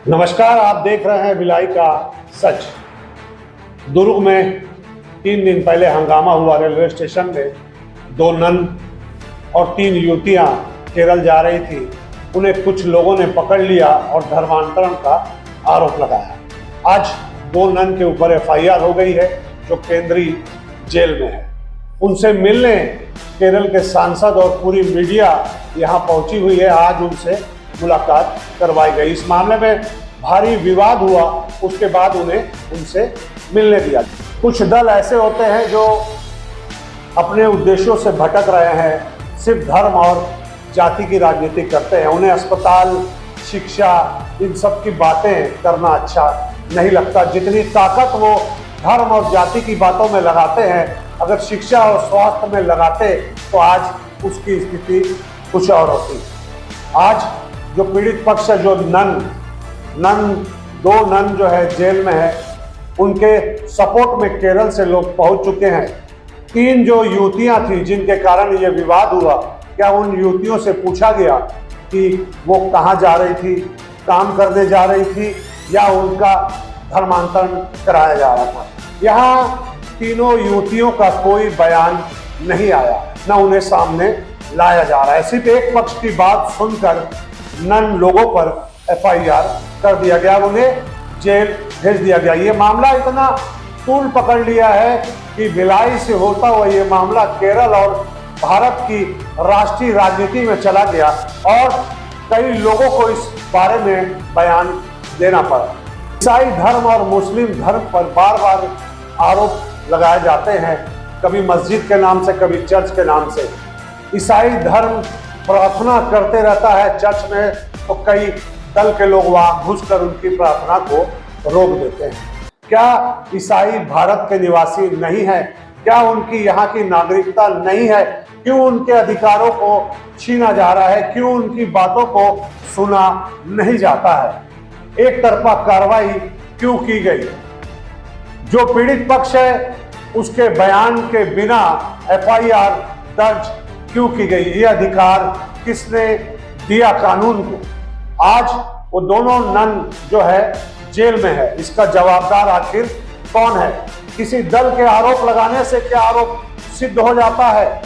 नमस्कार, आप देख रहे हैं भिलाई का सच। दुर्ग में 3 दिन पहले हंगामा हुआ। रेलवे स्टेशन में 2 नन और 3 युवतियां केरल जा रही थी। उन्हें कुछ लोगों ने पकड़ लिया और धर्मांतरण का आरोप लगाया। आज 2 नन के ऊपर FIR हो गई है, जो केंद्रीय जेल में है। उनसे मिलने केरल के सांसद और पूरी मीडिया यहाँ पहुंची हुई है। आज उनसे मुलाकात करवाई गई। इस मामले में भारी विवाद हुआ, उसके बाद उन्हें उनसे मिलने दिया। कुछ दल ऐसे होते हैं जो अपने उद्देश्यों से भटक रहे हैं, सिर्फ धर्म और जाति की राजनीति करते हैं। उन्हें अस्पताल, शिक्षा, इन सब की बातें करना अच्छा नहीं लगता। जितनी ताकत वो धर्म और जाति की बातों में लगाते हैं, अगर शिक्षा और स्वास्थ्य में लगाते तो आज उसकी स्थिति कुछ और होती। आज जो पीड़ित पक्ष है, जो दो नन जो है जेल में है, उनके सपोर्ट में केरल से लोग पहुंच चुके हैं। 3 जो युवतियां थी जिनके कारण ये विवाद हुआ, क्या उन युवतियों से पूछा गया कि वो कहाँ जा रही थी, काम करने जा रही थी या उनका धर्मांतरण कराया जा रहा था? यहाँ तीनों युवतियों का कोई बयान नहीं आया, न उन्हें सामने लाया जा रहा है। सिर्फ एक पक्ष की बात सुनकर नन लोगों पर FIR कर दिया गया, उन्हें जेल भेज दिया गया। ये मामला इतना तूल पकड़ लिया है कि भिलाई से होता हुआ ये मामला केरल और भारत की राष्ट्रीय राजनीति में चला गया और कई लोगों को इस बारे में बयान देना पड़ा। ईसाई धर्म और मुस्लिम धर्म पर बार बार आरोप लगाए जाते हैं, कभी मस्जिद के नाम से, कभी चर्च के नाम से। ईसाई धर्म प्रार्थना करते रहता है चर्च में, तो कई दल के लोग वहां घुसकर उनकी प्रार्थना को रोक देते हैं। क्या ईसाई भारत के निवासी नहीं है? क्या उनकी यहाँ की नागरिकता नहीं है? क्यों उनके अधिकारों को छीना जा रहा है? क्यों उनकी बातों को सुना नहीं जाता है? एक तरफा कार्रवाई क्यों की गई? जो पीड़ित पक्ष है उसके बयान के बिना FIR दर्ज क्यों की गई? ये अधिकार किसने दिया कानून को? आज वो दोनों नन जो है जेल में है, इसका जवाबदार आखिर कौन है? किसी दल के आरोप लगाने से क्या आरोप सिद्ध हो जाता है?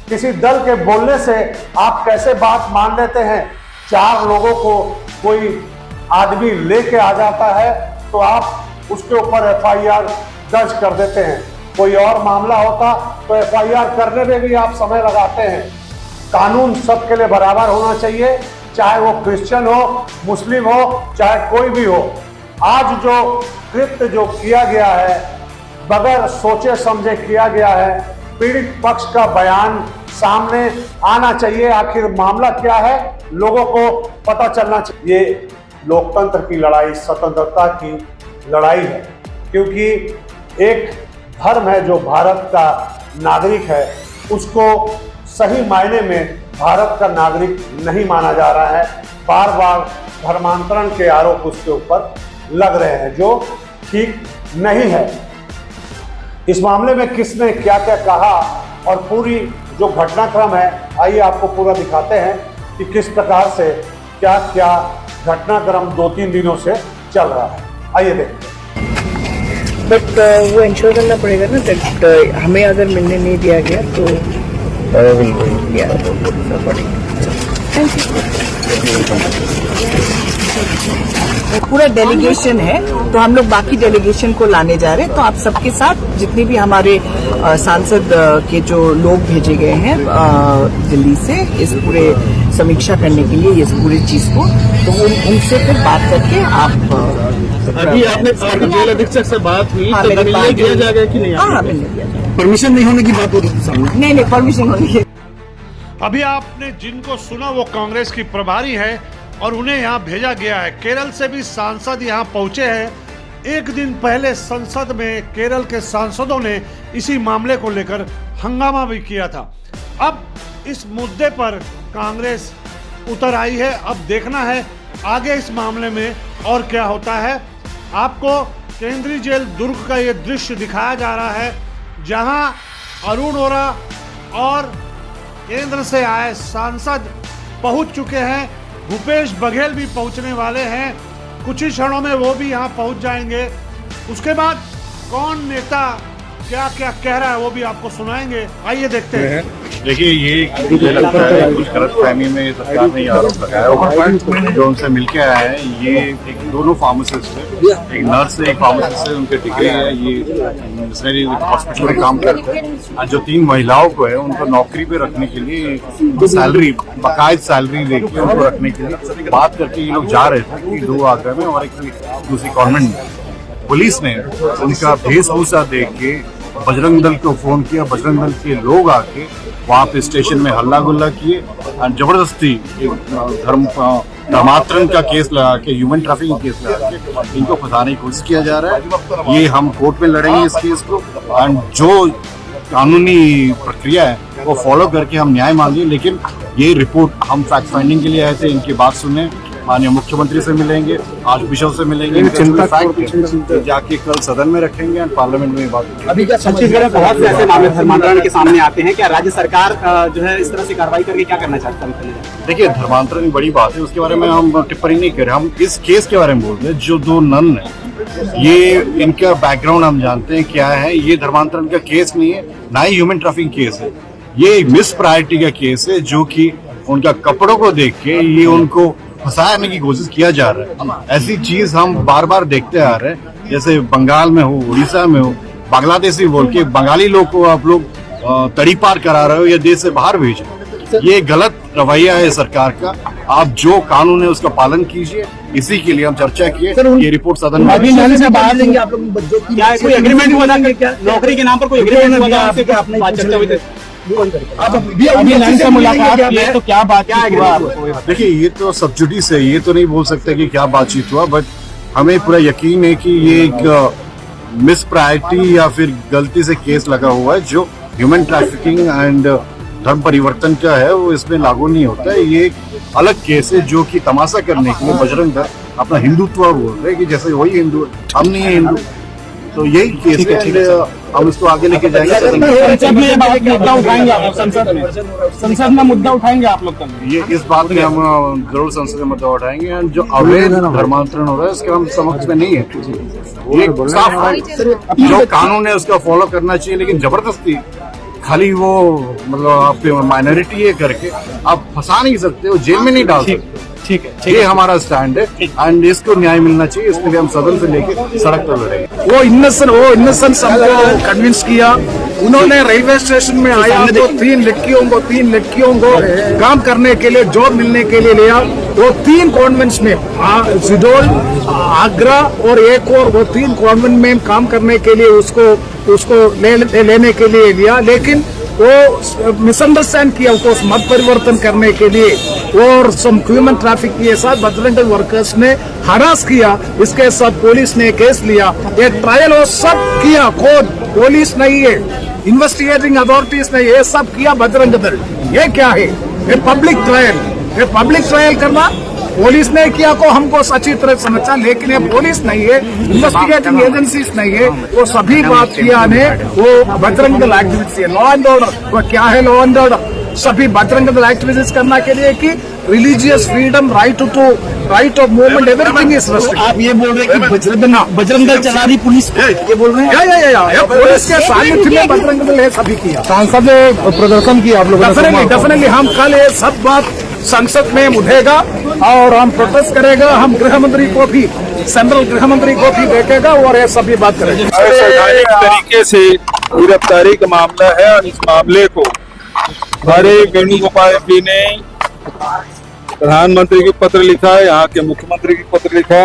किसी दल के बोलने से आप कैसे बात मान लेते हैं? 4 लोगों को कोई आदमी लेके आ जाता है तो आप उसके ऊपर FIR दर्ज कर देते हैं। कोई और मामला होता तो FIR करने में भी आप समय लगाते हैं। कानून सबके लिए बराबर होना चाहिए, चाहे वो क्रिश्चियन हो, मुस्लिम हो, चाहे कोई भी हो। आज जो कृत्य जो किया गया है, बगैर सोचे समझे किया गया है। पीड़ित पक्ष का बयान सामने आना चाहिए। आखिर मामला क्या है, लोगों को पता चलना चाहिए। ये लोकतंत्र की लड़ाई, स्वतंत्रता की लड़ाई है, क्योंकि एक धर्म है जो भारत का नागरिक है, उसको सही मायने में भारत का नागरिक नहीं माना जा रहा है। बार बार धर्मांतरण के आरोप उसके ऊपर लग रहे हैं, जो ठीक नहीं है। इस मामले में किसने क्या क्या कहा और पूरी जो घटनाक्रम है, आइए आपको पूरा दिखाते हैं कि किस प्रकार से क्या क्या घटनाक्रम 2-3 दिनों से चल रहा है। आइए देखते हैं। बट वो इंश्योर करना पड़ेगा ना दैट हमें अगर मिलने नहीं दिया गया तो पूरा डेलीगेशन है, तो हम लोग बाकी डेलीगेशन को लाने जा रहे हैं। तो आप सबके साथ जितने भी हमारे सांसद के जो लोग भेजे गए हैं दिल्ली से इस पूरे समीक्षा करने के लिए इस पूरी चीज को, तो उनसे फिर बात करके आप अभी आपने जेल अधीक्षक से बात हुई? हाँ, तो मेरी मिलने बात दिया जाएगा कि नहीं? हाँ, मिलने दिया जाएगा। परमिशन नहीं होने की बात हो रही थी सामने। नहीं, परमिशन होनी है। अभी आपने जिनको सुना वो कांग्रेस की प्रभारी है और उन्हें यहाँ भेजा गया है। केरल से भी सांसद यहाँ पहुंचे हैं। एक दिन पहले संसद में केरल के सांसदों ने इसी मामले को लेकर हंगामा भी किया था। अब इस मुद्दे पर कांग्रेस उतर आई है। अब देखना है आगे इस मामले में और क्या होता है। आपको केंद्रीय जेल दुर्ग का ये दृश्य दिखाया जा रहा है, जहां अरुण वोरा और केंद्र से आए सांसद पहुंच चुके हैं। भूपेश बघेल भी पहुंचने वाले हैं। कुछ ही क्षणों में वो भी यहाँ पहुंच जाएंगे। उसके बाद कौन नेता क्या क्या कह रहा है वो भी आपको सुनाएंगे। आइए देखते हैं। देखिए, ये मुझे लगता है कुछ गलतफहमी में सरकार ने ये आरोप लगाया है। जो उनसे मिलके आए हैं ये एक दोनों फार्मासिस्ट है, एक नर्स है, एक फार्मासिस्ट है, उनके डिग्री है, ये मिशनरी हॉस्पिटल में काम करते हैं। और जो 3 महिलाओं को है उनको नौकरी पे रखने के लिए सैलरी, बाकायदा सैलरी देके उनको रखने के लिए बात करके ये लोग जा रहे थे कि 2 आगरा में और एक दूसरी कॉन्वेंट में। पुलिस ने उनका भेषभूषा देख के बजरंग दल को फोन किया। बजरंग दल के लोग आके वहाँ पे स्टेशन में हल्ला गुल्ला किए और जबरदस्ती धर्मांतरण का केस लगा के, ह्यूमन ट्रैफिकिंग केस लगा के इनको फंसाने की कोशिश किया जा रहा है। ये हम कोर्ट में लड़ेंगे इस केस को और जो कानूनी प्रक्रिया है वो फॉलो करके हम न्याय मांगे। लेकिन ये रिपोर्ट हम फैक्ट फाइंडिंग के लिए आए थे, इनकी बात सुने, माननीय मुख्यमंत्री से मिलेंगे, आर्च बिशप से मिलेंगे, जाके कल सदन में रखेंगे और पार्लियामेंट में बात करेंगे। अभी छत्तीसगढ़ में बहुत से ऐसे मामले धर्मांतरण के सामने आते हैं, क्या राज्य सरकार जो है इस तरह से कार्रवाई करके क्या करना चाहता है? देखिए, धर्मांतरण बड़ी बात है, उसके बारे में हम टिप्पणी नहीं कर रहे। हम इस केस के बारे में बोल रहे हैं। जो 2 नन है, ये इनका बैकग्राउंड हम जानते हैं क्या है। ये धर्मांतरण का केस नहीं है, ना ही ह्यूमन ट्रैफिकिंग केस है। ये मिस प्रायोरिटी का केस है, जो कि उनका कपड़ों को देख के ये उनको फंसाने की कोशिश किया जा रहा है। ऐसी चीज हम बार बार देखते आ रहे हैं, जैसे बंगाल में हो, उड़ीसा में हो, बांग्लादेशी बोल के बंगाली लोग को आप लोग तड़ी पार करा रहे हो या देश से बाहर भेज रहे हो। ये गलत रवैया है सरकार का। आप जो कानून है उसका पालन कीजिए। इसी के लिए हम चर्चा किए। ये रिपोर्ट सदन में बाहर देंगे आप लोग। क्या कोई एग्रीमेंट हुआ था? क्या नौकरी के नाम पर कोई एग्रीमेंट हुआ था? मुलाकात की तो क्या बात हुआ? देखिए, ये तो सब्जुडिस है, ये तो नहीं बोल सकते कि क्या बातचीत हुआ, बट हमें पूरा यकीन है कि ये एक मिस प्रायोरिटी या फिर गलती से केस लगा हुआ है जो ह्यूमन ट्रैफिकिंग एंड धर्म परिवर्तन का है, वो इसमें लागू नहीं होता है। ये एक अलग केस है जो कि तमाशा करने के लिए बजरंग दल अपना हिंदुत्व बोल रहे हैं कि जैसे वही हिंदू, हम नहीं है हिंदू। तो यही केस है, हम इसको आगे लेके जाएंगे। संसद में मुद्दा उठाएंगे आप लोग? ये इस बात में हम जरूर संसद में मुद्दा उठाएंगे। जो अवैध धर्मांतरण हो रहा है उसके हम समक्ष में नहीं है। ये साफ है, जो कानून है उसका फॉलो करना चाहिए, लेकिन जबरदस्ती खाली वो मतलब आप माइनॉरिटी है करके आप फंसा नहीं सकते हो, जेल में नहीं डाल सकते। ठीक है, ये हमारा स्टैंड है एंड इसको न्याय मिलना चाहिए। इसके लिए हम सदन से लेके सड़क पर लड़ेंगे। वो इनोसेंस हमको कन्विंस किया। उन्होंने रेलवे स्टेशन में आया तो 3 लड़कियों को काम करने के लिए, जॉब मिलने के लिए लिया। वो 3 कॉन्वेंट्स में, जिडोल, आगरा और एक और, वो 3 कॉन्वेंट में काम करने के लिए उसको लेने के लिए लिया। लेकिन वो मिसअंडरस्टैंड किया उसको मत परिवर्तन करने के लिए, और सम ह्यूमन ट्रैफिक के साथ बजरंग दल वर्कर्स ने हरास किया। इसके साथ पुलिस ने केस लिया। ये ट्रायल वो सब किया, खुद पुलिस नहीं है, इन्वेस्टिगेटिंग अथॉरिटीज ने ये सब किया बजरंग दल। ये क्या है? ये पब्लिक ट्रायल करना पुलिस ने किया को हमको अच्छी तरह समझा, लेकिन ये पुलिस नहीं है, इन्वेस्टिगेटिंग एजेंसीज नहीं है। वो सभी बात किया ने वो बजरंग दल एक्टिविस्ट है। लॉ एंड ऑर्डर, वो क्या है लॉ एंड ऑर्डर? सभी बजरंग दल एक्टिविस्ट करना के लिए कि religious freedom, right of movement, everything is restricted. आप ये बोल रहे हैं कि बजरंग दल चला रही पुलिस, ये बोल रहे हैं? या पुलिस के सानिध्य में बजरंग दल ये सभी किया। सांसद ने प्रदर्शन किया आप लोगों ने? डेफिनेटली हम कल ये सब बात संसद में उठेगा और हम प्रोटेस्ट करेगा। हम गृह मंत्री को भी, सेंट्रल गृह मंत्री को भी देखेगा और ये सभी बात करेंगे। संवैधानिक तरीके से गिरफ्तारी का मामला है और इस मामले को हमारे वेणुगोपाल एमपी ने प्रधानमंत्री को पत्र लिखा है, यहाँ के मुख्यमंत्री को पत्र लिखा,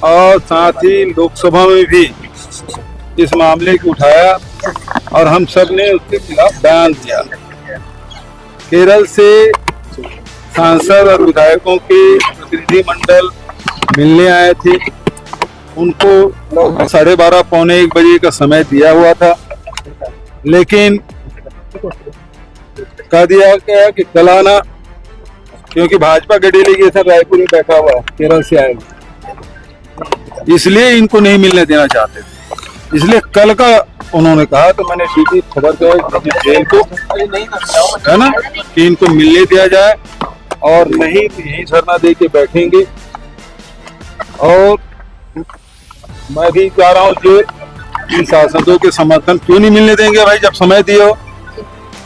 और साथ ही लोकसभा में भी इस मामले को उठाया और हम सब ने उसके खिलाफ बयान दिया। केरल से सांसद और विधायकों के प्रतिनिधि मंडल मिलने आए थे। उनको 12:30 पौने 1 बजे का समय दिया हुआ था, लेकिन कह दिया गया कि कल आना, क्योंकि भाजपा का डेलीगेशन रायपुर में बैठा हुआ है, केरल से आएगा, इसलिए इनको नहीं मिलने देना चाहते थे। इसलिए कल का उन्होंने कहा, तो मैंने सीधी खबर किया जेल को, है ना, कि इनको मिलने दिया जाए और नहीं तो यही धरना दे के बैठेंगे। और मैं भी कह रहा हूँ कि इन सांसदों के समर्थन क्यों नहीं मिलने देंगे भाई, जब समय दियो।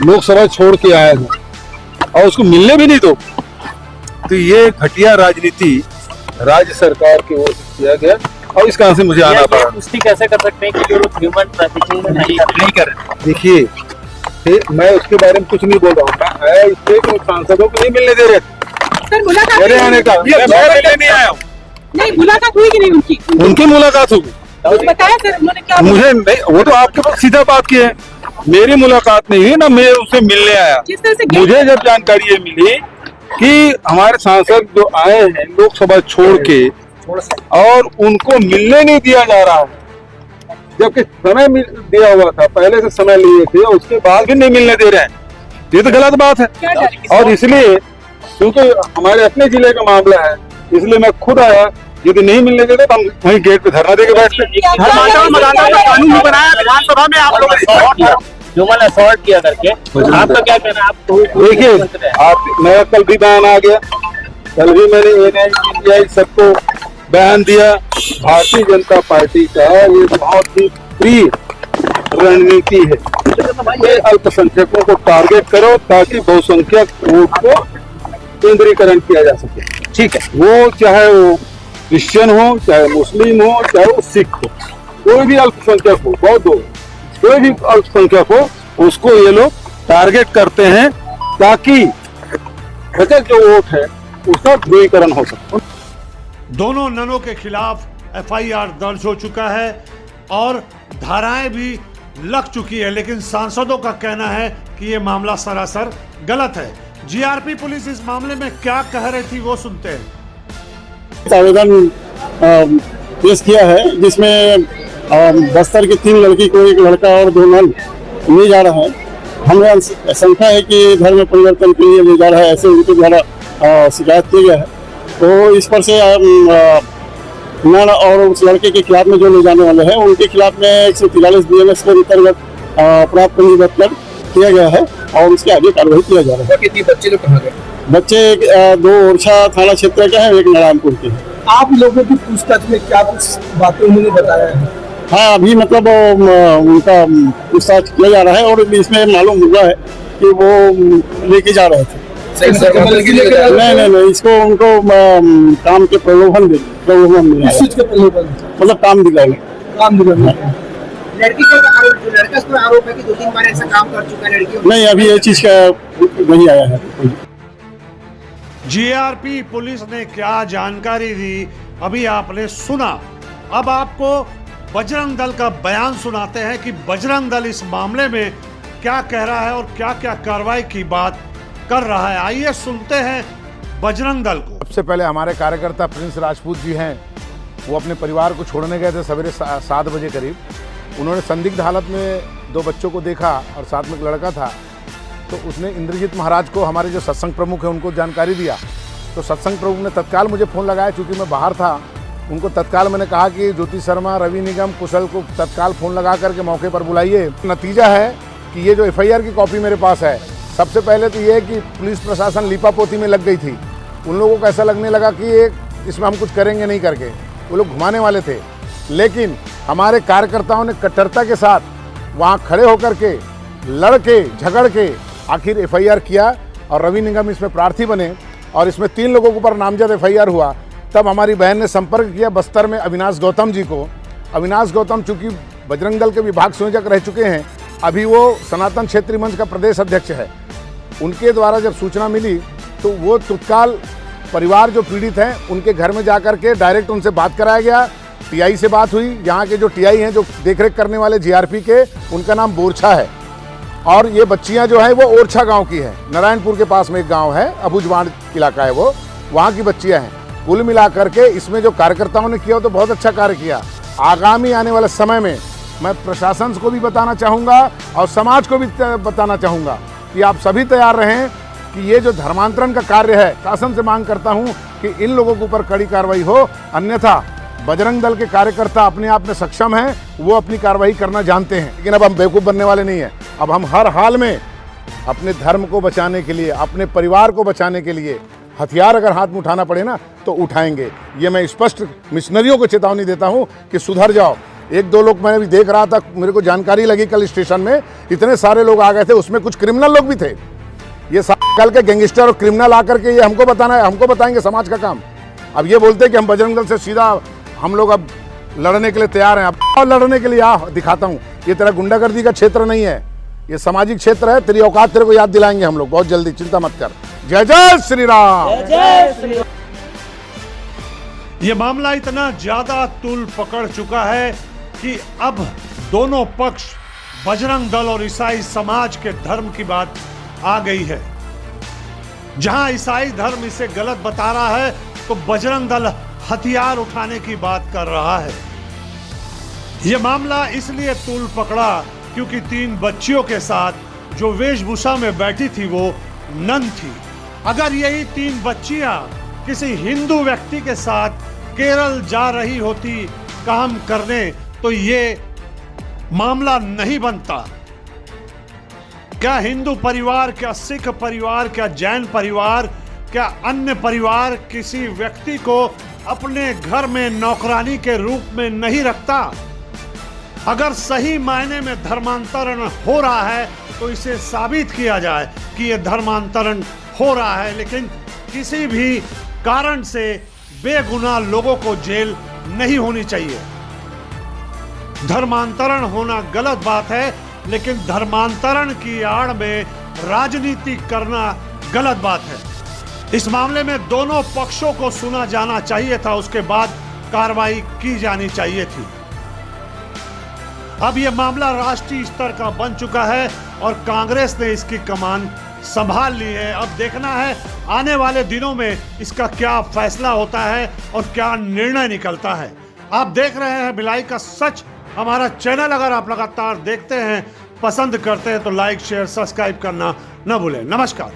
लोकसभा छोड़ के आए हैं और उसको मिलने भी नहीं दो, तो ये घटिया राजनीति राज्य सरकार की ओर से किया गया और इस कारण से मुझे आना पड़ा। पुष्टि कैसे कर सकते हैं कि जो लोग ह्यूमन ट्रैफिकिंग नहीं कर रहे? देखिए, मैं उसके बारे में कुछ नहीं बोल रहा हूँ, मैं इसलिए कि सांसदों को नहीं मिलने दे रहे सर मुलाकात मेरे आने का। मैं मिलने नहीं आया हूँ, नहीं मुलाकात हुई कि नहीं उनकी? उनकी मुलाकात होगी। बताया सर उन्होंने क्या? मुझे नहीं, वो तो आपके पास सीधा बात की है, मेरी मुलाकात नहीं हुई ना, मैं उससे मिलने आया। किस तरह से मुझे जब जानकारी ये मिली कि हमारे सांसद जो आए हैं लोकसभा छोड़ के और उनको मिलने नहीं दिया जा रहा है, जबकि समय दिया हुआ था, पहले से समय लिए थे और उसके बाद भी नहीं मिलने दे रहे हैं, ये तो गलत बात है। क्या डर है? और इसलिए क्योंकि हमारे अपने जिले का मामला है, इसलिए मैं खुद आया। यदि नहीं मिलने देते तो हम वहीं गेट पे धरना देके बैठते। कानून भी बनाया विधानसभा में आप लोगों ने ह्यूमन असॉल्ट किया करके, आपका क्या कहना है? आप देखिए, आप मैं कल भी बयान आ गया, कल भी मैंने एनआईटीआई सबको बयान दिया। भारतीय जनता पार्टी का ये बहुत ही प्रिय रणनीति है, ये अल्पसंख्यकों को टारगेट करो ताकि बहुसंख्यक वोट को केंद्रीकरण किया जा सके। ठीक है, वो चाहे वो क्रिश्चियन हो, चाहे मुस्लिम हो, चाहे वो सिख हो, कोई भी अल्पसंख्यक हो, बौद्ध हो, कोई भी अल्पसंख्यक हो, उसको ये लोग टारगेट करते हैं ताकि बचत जो वोट है उसका ध्रुवीकरण हो सके। दोनों ननों के खिलाफ एफआईआर दर्ज हो चुका है और धाराएं भी लग चुकी है, लेकिन सांसदों का कहना है कि ये मामला सरासर गलत है। जीआरपी पुलिस इस मामले में क्या कह रही थी वो सुनते हैं। आवेदन पेश किया है जिसमें बस्तर की 3 लड़की को, 1 लड़का और 2 नन ले जा रहा है। हमें शंका है कि धर्म परिवर्तन के लिए ले जा रहा है, ऐसे उनके द्वारा शिकायत की गया है। तो इस पर से नन और उस लड़के के खिलाफ में जो ले जाने वाले हैं उनके खिलाफ में 143 BNS के अंतर्गत अपराध पंजीबद्ध कर किया गया है और उसके आगे कार्रवाई किया जा रहा है। कितने बच्चे लोग कहाँ गए? बच्चे 2 ओरछा थाना क्षेत्र के हैं, 1 नारायणपुर के हैं। आप लोगों की पूछताछ में क्या कुछ बातें उन्होंने बताया है? हाँ, अभी मतलब उनका पूछताछ किया जा रहा है और इसमें मालूम हुआ है कि वो लेके जा रहे थे। नहीं, इसको उनको काम के प्रलोभन मिला, मतलब काम दिलाने। लड़की को लड़का पर आरोप है कि 2-3 बार ऐसा काम कर चुका है लड़की। नहीं, अभी ये चीज का नहीं आया है। जीआरपी पुलिस ने क्या जानकारी दी अभी आपने सुना। अब आपको बजरंग दल का बयान सुनाते हैं कि बजरंग दल इस मामले में क्या कह रहा है और क्या क्या कार्रवाई की बात कर रहा है। आइए सुनते हैं बजरंग दल को। सबसे पहले हमारे कार्यकर्ता प्रिंस राजपूत जी हैं, वो अपने परिवार को छोड़ने गए थे सवेरे 7 बजे करीब। उन्होंने संदिग्ध हालत में 2 बच्चों को देखा और साथ में एक लड़का था, तो उसने इंद्रजीत महाराज को, हमारे जो सत्संग प्रमुख हैं, उनको जानकारी दिया। तो सत्संग प्रमुख ने तत्काल मुझे फ़ोन लगाया, चूँकि मैं बाहर था। उनको तत्काल मैंने कहा कि ज्योति शर्मा, रवि निगम, कुशल को तत्काल फ़ोन लगा करके मौके पर बुलाइए। नतीजा है कि ये जो एफआईआर की कॉपी मेरे पास है, सबसे पहले तो ये है कि पुलिस प्रशासन लीपापोती में लग गई थी। उन लोगों को ऐसा लगने लगा कि इसमें हम कुछ करेंगे नहीं करके, वो लोग घुमाने वाले थे। लेकिन हमारे कार्यकर्ताओं ने कट्टरता के साथ वहाँ खड़े होकर के लड़ के झगड़ के आखिर एफआईआर किया और रवि निगम इसमें प्रार्थी बने और इसमें 3 लोगों के ऊपर नामजद एफआईआर हुआ। तब हमारी बहन ने संपर्क किया बस्तर में अविनाश गौतम जी को। अविनाश गौतम चूँकि बजरंग दल के विभाग संयोजक रह चुके हैं, अभी वो सनातन क्षेत्रीय मंच का प्रदेश अध्यक्ष है। उनके द्वारा जब सूचना मिली तो वो तत्काल परिवार जो पीड़ित हैं उनके घर में जाकर के डायरेक्ट उनसे बात कराया गया। टीआई से बात हुई। यहाँ के जो टीआई हैं, जो देखरेख करने वाले जीआरपी के, उनका नाम बोरछा है और ये बच्चियाँ जो हैं वो ओरछा गांव की हैं। नारायणपुर के पास में एक गांव है, अबुजवाड़ इलाका है वो, वहाँ की बच्चियाँ हैं। कुल मिलाकर के इसमें जो कार्यकर्ताओं ने किया वो तो बहुत अच्छा कार्य किया। आगामी आने वाले समय में मैं प्रशासन को भी बताना चाहूँगा और समाज को भी बताना चाहूँगा कि आप सभी तैयार रहें कि ये जो धर्मांतरण का कार्य है, शासन से मांग करता हूँ कि इन लोगों के ऊपर कड़ी कार्रवाई हो। अन्यथा बजरंग दल के कार्यकर्ता अपने आप में सक्षम हैं, वो अपनी कार्रवाई करना जानते हैं, लेकिन अब हम बेवकूफ़ बनने वाले नहीं हैं। अब हम हर हाल में अपने धर्म को बचाने के लिए, अपने परिवार को बचाने के लिए हथियार अगर हाथ में उठाना पड़े ना तो उठाएंगे। ये मैं स्पष्ट मिशनरियों को चेतावनी देता हूं कि सुधर जाओ। एक दो लोग मैंने भी देख रहा था, मेरे को जानकारी लगी कल स्टेशन में इतने सारे लोग आ गए थे, उसमें कुछ क्रिमिनल लोग भी थे। ये कल के गैंगस्टर और क्रिमिनल आकर के ये हमको बताना है, हमको बताएंगे समाज का काम। अब ये बोलते हैं कि हम बजरंग दल से सीधा हम लोग अब लड़ने के लिए तैयार हैं। अब लड़ने के लिए आ दिखाता हूँ। ये तेरा गुंडागर्दी का क्षेत्र नहीं है, ये सामाजिक क्षेत्र है। तेरी औकात तेरे को याद दिलाएंगे हम लोग बहुत जल्दी, चिंता मत कर। जय जय श्री राम। ये मामला इतना ज्यादा तूल पकड़ चुका है कि अब दोनों पक्ष बजरंग दल और ईसाई समाज के धर्म की बात आ गई है। जहां ईसाई धर्म इसे गलत बता रहा है तो बजरंग दल हथियार उठाने की बात कर रहा है। यह मामला इसलिए तूल पकड़ा क्योंकि 3 बच्चियों के साथ जो वेशभूषा में बैठी थी वो नन थी। अगर यही 3 बच्चियां किसी हिंदू व्यक्ति के साथ केरल जा रही होती काम करने तो ये मामला नहीं बनता। क्या हिंदू परिवार, क्या सिख परिवार, क्या जैन परिवार, क्या अन्य परिवार किसी व्यक्ति को अपने घर में नौकरानी के रूप में नहीं रखता? अगर सही मायने में धर्मांतरण हो रहा है तो इसे साबित किया जाए कि यह धर्मांतरण हो रहा है, लेकिन किसी भी कारण से बेगुनाह लोगों को जेल नहीं होनी चाहिए। धर्मांतरण होना गलत बात है, लेकिन धर्मांतरण की आड़ में राजनीति करना गलत बात है। इस मामले में दोनों पक्षों को सुना जाना चाहिए था, उसके बाद कार्रवाई की जानी चाहिए थी। अब यह मामला राष्ट्रीय स्तर का बन चुका है और कांग्रेस ने इसकी कमान संभाल ली है। अब देखना है आने वाले दिनों में इसका क्या फैसला होता है और क्या निर्णय निकलता है। आप देख रहे हैं भिलाई का सच। हमारा चैनल अगर आप लगातार देखते हैं, पसंद करते हैं तो लाइक, शेयर, सब्सक्राइब करना न भूलें। नमस्कार।